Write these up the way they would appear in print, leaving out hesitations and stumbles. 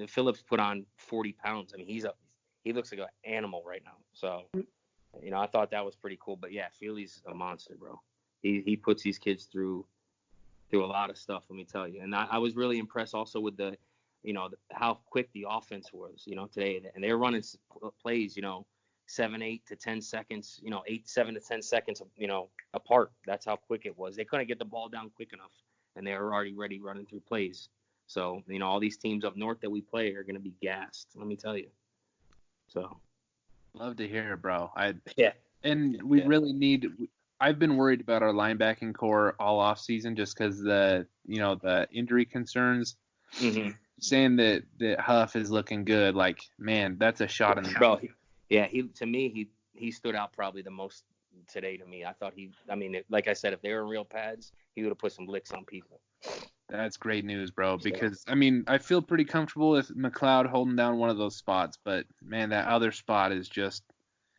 Phillips put on 40 pounds. I mean, he looks like an animal right now. So, I thought that was pretty cool. But yeah, Feely's a monster, bro. He puts these kids through a lot of stuff. Let me tell you. And I was really impressed also with how quick the offense was, today. And they were running plays, 7, 8 to 10 seconds, 8, 7 to 10 seconds, apart. That's how quick it was. They couldn't get the ball down quick enough, and they were already ready running through plays. So, all these teams up north that we play are going to be gassed. Let me tell you. So. Love to hear it, bro. Yeah. And we really need. I've been worried about our linebacking core all off season just because the injury concerns. Mm-hmm. Saying that Huff is looking good, like, man, that's a shot in the bro. Yeah, he stood out probably the most today to me. I thought like I said, if they were in real pads, he would have put some licks on people. That's great news, bro, because, I feel pretty comfortable with McLeod holding down one of those spots, but, man, that other spot is just...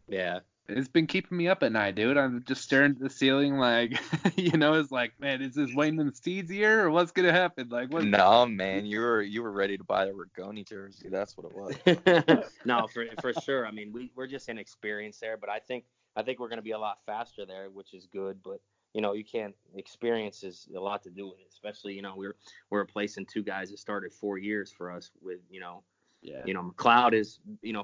Yeah. It's been keeping me up at night, dude. I'm just staring at the ceiling like, it's like, man, is this Wayne and Steed's year or what's going to happen? Like, what? No, man, you were ready to buy the Rigoni jersey. That's what it was. No, for sure. I mean, we're just inexperienced there, but I think we're going to be a lot faster there, which is good. But, you can't, experience is a lot to do with it, especially, we're replacing two guys that started 4 years for us with, Yeah. McLeod is,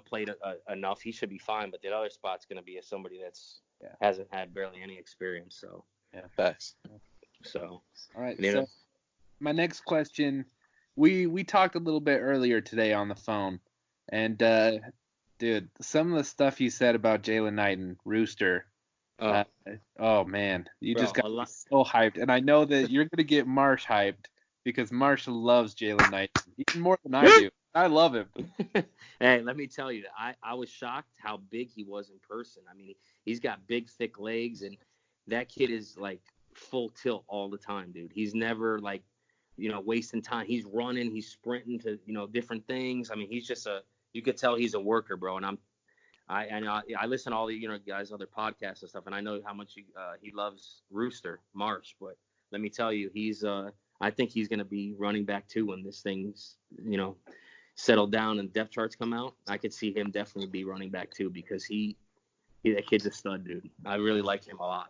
played enough. He should be fine, but the other spot's going to be somebody that's hasn't had barely any experience. So, yeah, thanks. So, all right. So, my next question, we talked a little bit earlier today on the phone, and dude, some of the stuff you said about Jalen Knighton, Rooster. Oh man, you just got me so hyped, and I know that you're gonna get Marsh hyped because Marsh loves Jalen Knighton even more than I do. I love him. Hey, let me tell you, I was shocked how big he was in person. I mean, he's got big, thick legs, and that kid is like full tilt all the time, dude. He's never like, wasting time. He's running, he's sprinting to, different things. I mean, he's just you could tell he's a worker, bro. And I listen to all the, guys' other podcasts and stuff, and I know how much he loves Rooster Marsh. But let me tell you, I think he's going to be running back too when this thing's, settled down and depth charts come out. I could see him definitely be running back too because that kid's a stud, dude. I really like him a lot.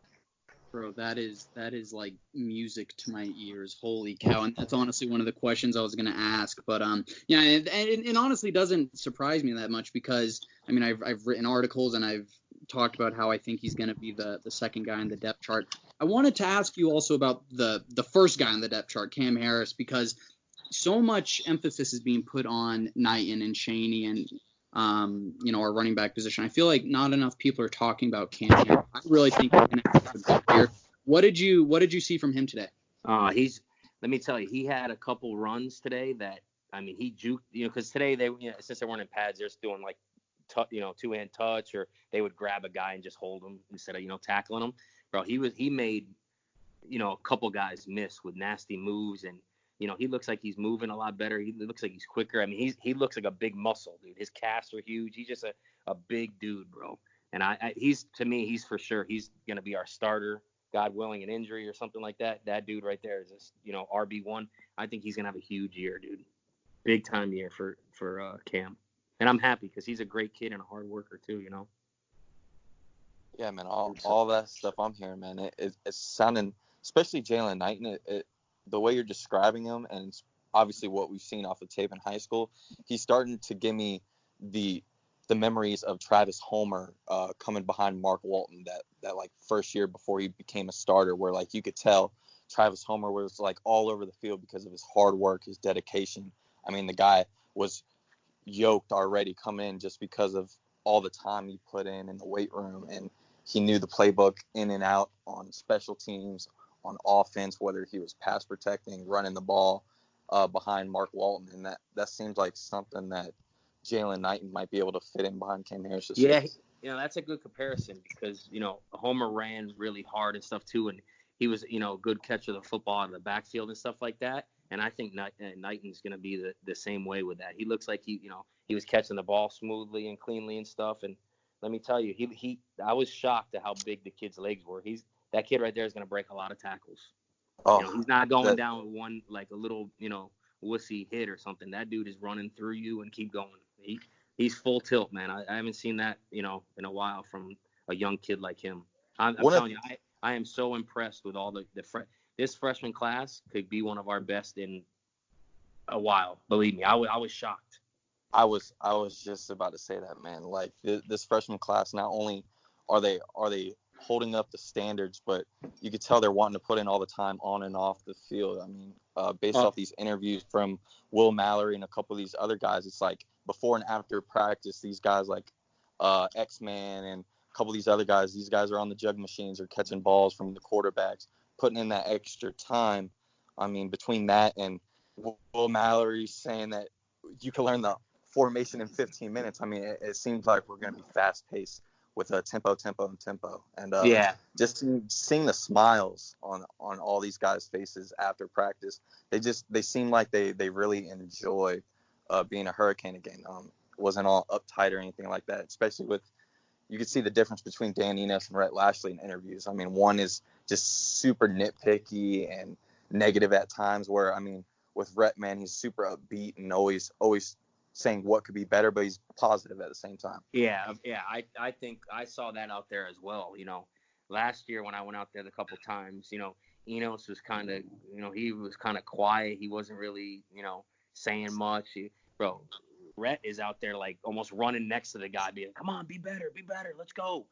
Bro, that is like music to my ears. Holy cow! And that's honestly one of the questions I was gonna ask. But yeah, and it honestly doesn't surprise me that much because I mean I've written articles and I've talked about how I think he's gonna be the second guy in the depth chart. I wanted to ask you also about the first guy on the depth chart, Cam Harris, because so much emphasis is being put on Knighton and Chaney and our running back position. I feel like not enough people are talking about Cam Harris. I really think he's going to have a good year. What did you see from him today? Let me tell you, he had a couple runs today that, I mean, he juked, because today they, since they weren't in pads, they're just doing like, two-hand touch, or they would grab a guy and just hold him instead of, tackling him. Bro, he made, a couple guys miss with nasty moves, and he looks like he's moving a lot better. He looks like he's quicker. I mean, he looks like a big muscle, dude. His calves are huge. He's just a big dude, bro. And he's for sure, he's going to be our starter, God willing, an injury or something like that. That dude right there is just, RB1. I think he's going to have a huge year, dude. Big time year for Cam. And I'm happy because he's a great kid and a hard worker too, Yeah, man, all that stuff I'm hearing, man, it's sounding, especially Jalen Knighton, the way you're describing him, and it's obviously what we've seen off of tape in high school, he's starting to give me the memories of Travis Homer coming behind Mark Walton that like first year before he became a starter, where like you could tell Travis Homer was like all over the field because of his hard work, his dedication. I mean, the guy was yoked already coming in just because of all the time he put in the weight room, and he knew the playbook in and out on special teams, on offense, whether he was pass protecting, running the ball behind Mark Walton. And that seems like something that Jalen Knighton might be able to fit in behind Cam Harris. Yeah, that's a good comparison because, Homer ran really hard and stuff too, and he was, a good catcher of the football in the backfield and stuff like that. And I think Knighton's going to be the same way with that. He looks like he was catching the ball smoothly and cleanly and stuff. And let me tell you, I was shocked at how big the kid's legs were. That kid right there is going to break a lot of tackles. He's not going down with one, like a little wussy hit or something. That dude is running through you and keep going. He's full tilt, man. I haven't seen that, in a while from a young kid like him. I'm telling you, I am so impressed with all this freshman class could be one of our best in a while. Believe me, I was shocked. I was just about to say that, man. Like this freshman class, not only are they holding up the standards, but you could tell they're wanting to put in all the time on and off the field. I mean, based off these interviews from Will Mallory and a couple of these other guys, it's like before and after practice, these guys like X-Man and a couple of these other guys, these guys are on the jug machines or catching balls from the quarterbacks, putting in that extra time. I mean, between that and Will Mallory saying that you can learn the formation in 15 minutes. I mean, it seems like we're going to be fast-paced with a tempo. And Yeah. just seeing the smiles on all these guys' faces after practice, they seem like they really enjoy being a Hurricane again. Wasn't all uptight or anything like that, especially with you could see the difference between Dan Enos and Rhett Lashley in interviews. I mean, one is just super nitpicky and negative at times, where, I mean, with Rhett, man, he's super upbeat and always saying what could be better, but he's positive at the same time. Yeah. I think I saw that out there as well. Last year when I went out there a couple times, Enos was kind of, he was kind of quiet. He wasn't really, saying much. Bro, Rhett is out there like almost running next to the guy, being, come on, be better, let's go.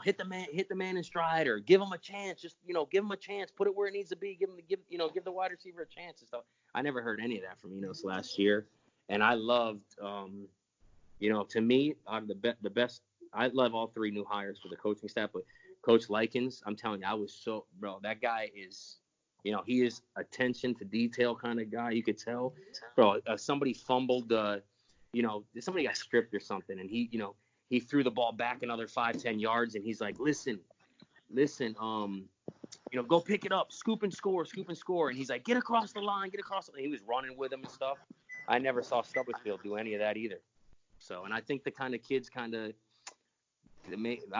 Hit the man in stride, or give him a chance. Just, give him a chance. Put it where it needs to be. Give the wide receiver a chance and stuff. I never heard any of that from Enos last year, and I loved, to me, the best. I love all three new hires for the coaching staff, but Coach Likens, I'm telling you, that guy is, he is attention to detail kind of guy. You could tell, bro. Somebody fumbled, somebody got stripped or something, and he threw the ball back another 5-10 yards, and he's like, listen, go pick it up, scoop and score. And he's like, get across the line. And he was running with him and stuff. I never saw Stubblefield do any of that either. So, and I think the kind of kids I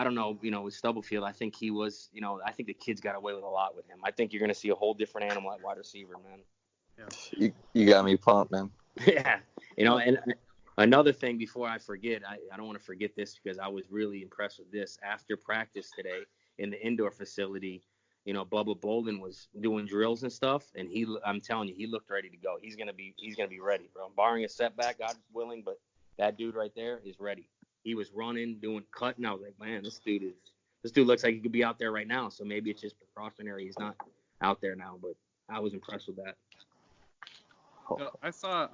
don't know, with Stubblefield, I think he was, I think the kids got away with a lot with him. I think you're going to see a whole different animal at wide receiver, man. Yeah. You got me pumped, man. Yeah. And another thing before I forget, I don't want to forget this because I was really impressed with this. After practice today in the indoor facility, Bubba Bolden was doing drills and stuff, and I'm telling you, he looked ready to go. He's gonna be ready, bro. Barring a setback, God willing, but that dude right there is ready. He was running, cutting. I was like, man, this dude looks like he could be out there right now. So maybe it's just precautionary. He's not out there now, but I was impressed with that. So I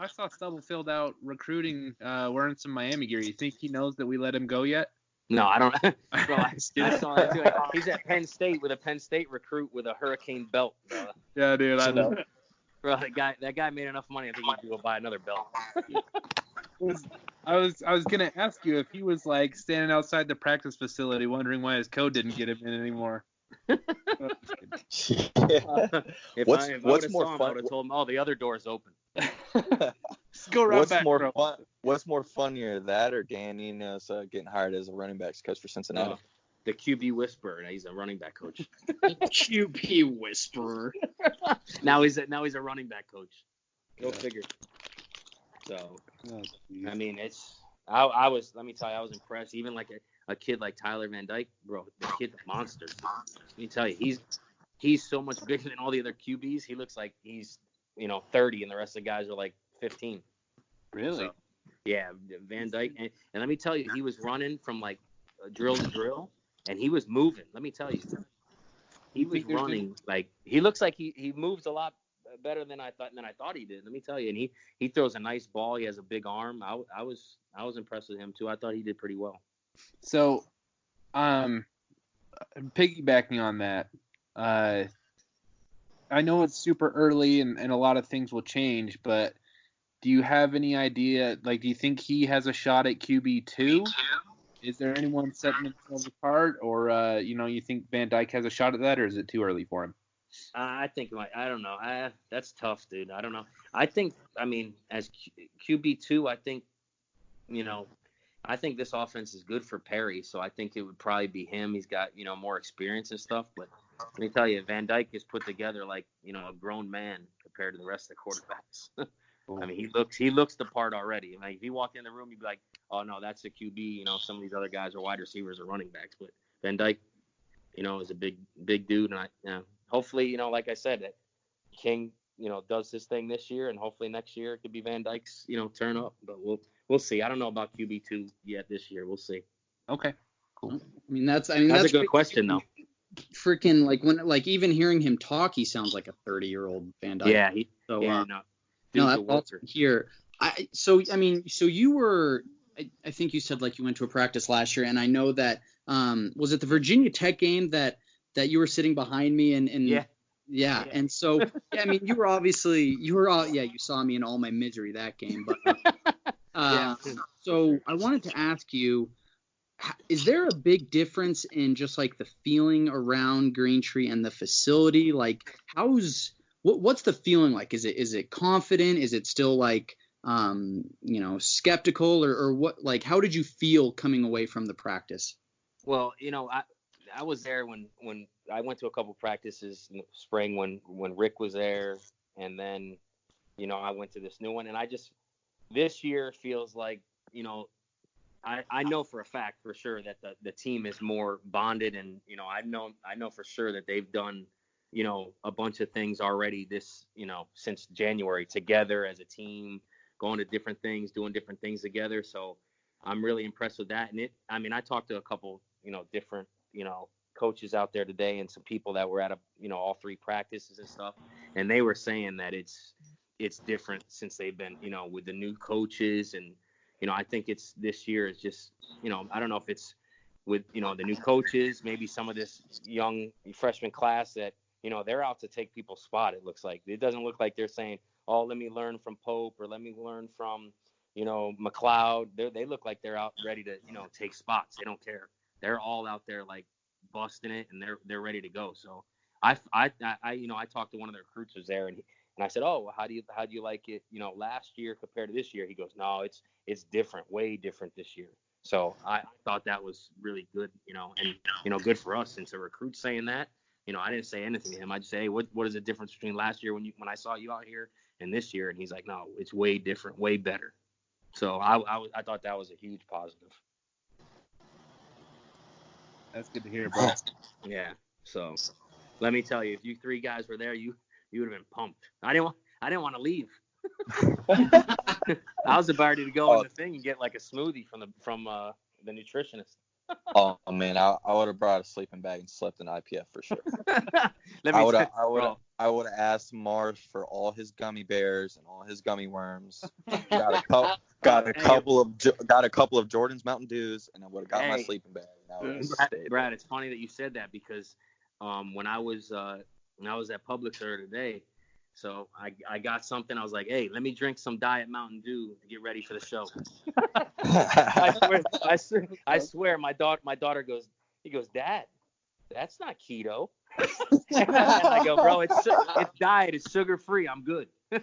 saw Stubblefield out recruiting, wearing some Miami gear. You think he knows that we let him go yet? No, I don't. Bro, I saw that too. He's at Penn State with a Penn State recruit with a Hurricane belt. Bro. Yeah, dude, I know. Bro, that guy made enough money. I think he'd go buy another belt. I was gonna ask you if he was like standing outside the practice facility wondering why his code didn't get him in anymore. If I would have saw him, I would have told him, oh, the other door's open. Go right back, bro. What's more funnier, that or Dan Enos getting hired as a running backs coach for Cincinnati? The QB whisperer. He's a running back coach. QB whisperer. Now he's a running back coach. Go figure. So, I mean, let me tell you, I was impressed. Even like a kid like Tyler Van Dyke, bro, the kid's a monster. Let me tell you, he's so much bigger than all the other QBs. He looks like he's, 30, and the rest of the guys are like 15. Really? So, yeah, Van Dyke. And let me tell you, he was running from like drill to drill, and he was moving. Let me tell you, he was running like he looks like he moves a lot better than I thought he did. Let me tell you, and he throws a nice ball. He has a big arm. I was impressed with him too. I thought he did pretty well. So, piggybacking on that, I know it's super early and a lot of things will change, but do you have any idea? Like, do you think he has a shot at QB2? Is there anyone setting themselves apart, or you think Van Dyke has a shot at that, or is it too early for him? I think I don't know. That's tough, dude. I don't know. I think, as QB2, I think, I think this offense is good for Perry, so I think it would probably be him. He's got, more experience and stuff. But let me tell you, Van Dyke is put together like, a grown man compared to the rest of the quarterbacks. I mean, he looks the part already. Like if he walked in the room, you'd be like, oh no, that's the QB. You know, some of these other guys are wide receivers or running backs, but Van Dyke, you know, is a big dude, and hopefully, you know, like I said, that King, you know, does his thing this year, and hopefully next year it could be Van Dyke's, you know, turn up. But we'll see. I don't know about QB2 yet this year. We'll see. Okay, cool. That's a good question though. Freaking like even hearing him talk, he sounds like a 30-year-old Van Dyke. Yeah, that's awesome here. So you were, I think you said like you went to a practice last year, and I know that was it the Virginia Tech game that you were sitting behind me and yeah. And so I mean you saw me in all my misery that game, but so I wanted to ask you, is there a big difference in just like the feeling around Greentree and the facility? Like what's the feeling like? Is it confident? Is it still like skeptical or what? Like how did you feel coming away from the practice? Well, you know, I was there when I went to a couple practices in the spring when Rick was there, and then, you know, I went to this new one, and this year feels like, you know, I know for a fact for sure that the team is more bonded, and, you know, I know for sure that they've done, you know, a bunch of things already this, you know, since January together as a team, going to different things, doing different things together. So I'm really impressed with that. And I talked to a couple, you know, different, you know, coaches out there today and some people that were at all three practices and stuff. And they were saying that it's different since they've been, you know, with the new coaches. And, you know, I think this year is just, you know, I don't know if it's with, you know, the new coaches, maybe some of this young freshman class that, you know, they're out to take people's spot. It looks like it doesn't look like they're saying, oh, let me learn from Pope or let me learn from, you know, McLeod. They look like they're out ready to, you know, take spots. They don't care. They're all out there like busting it, and they're ready to go. So I talked to one of the recruits who's there, and I said, oh, well, how do you like it, you know, last year compared to this year? He goes, no, it's different, way different this year. So I thought that was really good, you know, and, you know, good for us since a recruit's saying that. You know, I didn't say anything to him. I just say, hey, what is the difference between last year when I saw you out here and this year? And he's like, no, it's way different, way better. So I thought that was a huge positive. That's good to hear, bro. Yeah. So let me tell you, if you three guys were there, you would have been pumped. I didn't want to leave. I was about ready to go in the thing and get like a smoothie from the nutritionist. Oh man, I would have brought a sleeping bag and slept in IPF for sure. I would have asked Mars for all his gummy bears and all his gummy worms. Got a couple of Jordan's Mountain Dews, and I would have got my sleeping bag. Brad, it's funny that you said that because when I was at Publixer today, so I got something. I was like, hey, let me drink some Diet Mountain Dew to get ready for the show. I swear, my daughter goes, Dad, that's not keto. And I go, bro, it's diet, it's sugar free, I'm good. You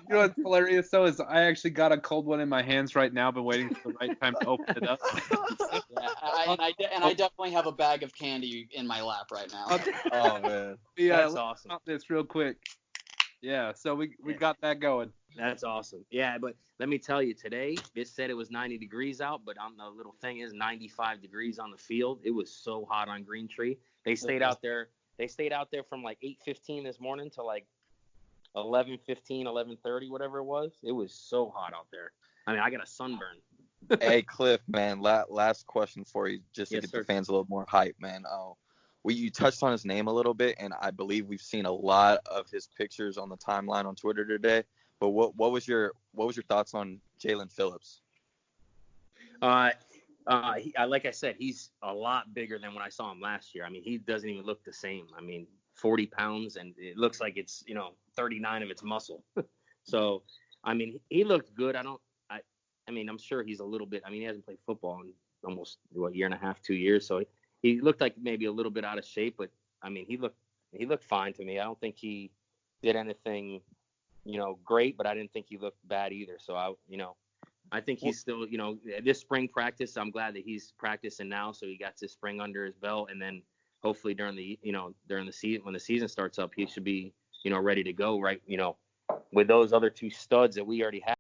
know what's hilarious though is I actually got a cold one in my hands right now. Been waiting for the right time to open it up. I definitely have a bag of candy in my lap right now. Oh man, yeah, that's awesome. Let's this real quick. Yeah, so we got that going. That's awesome. Yeah, but let me tell you, today it said it was 90 degrees out, but on the little thing is 95 degrees on the field. It was so hot on Greentree. They stayed out there. They stayed out there from like 8:15 this morning to like 11:15, 11:30, whatever it was. It was so hot out there. I mean, I got a sunburn. Hey, Cliff, man, last question for you, just to get the fans a little more hype, man. You touched on his name a little bit, and I believe we've seen a lot of his pictures on the timeline on Twitter today. But what was your thoughts on Jalen Phillips? Like I said, he's a lot bigger than when I saw him last year. I mean, he doesn't even look the same. I mean, 40 pounds, and it looks like it's, 39 of its muscle. So, I mean, he looked good. I mean, I'm sure he's a little bit. I mean, he hasn't played football in almost year and a half, 2 years. So he looked like maybe a little bit out of shape, but I mean, he looked fine to me. I don't think he did anything, great, but I didn't think he looked bad either. So I think he's still, this spring practice, I'm glad that he's practicing now. So he got this spring under his belt, and then hopefully during the season, when the season starts up, he should be, ready to go right, with those other two studs that we already have.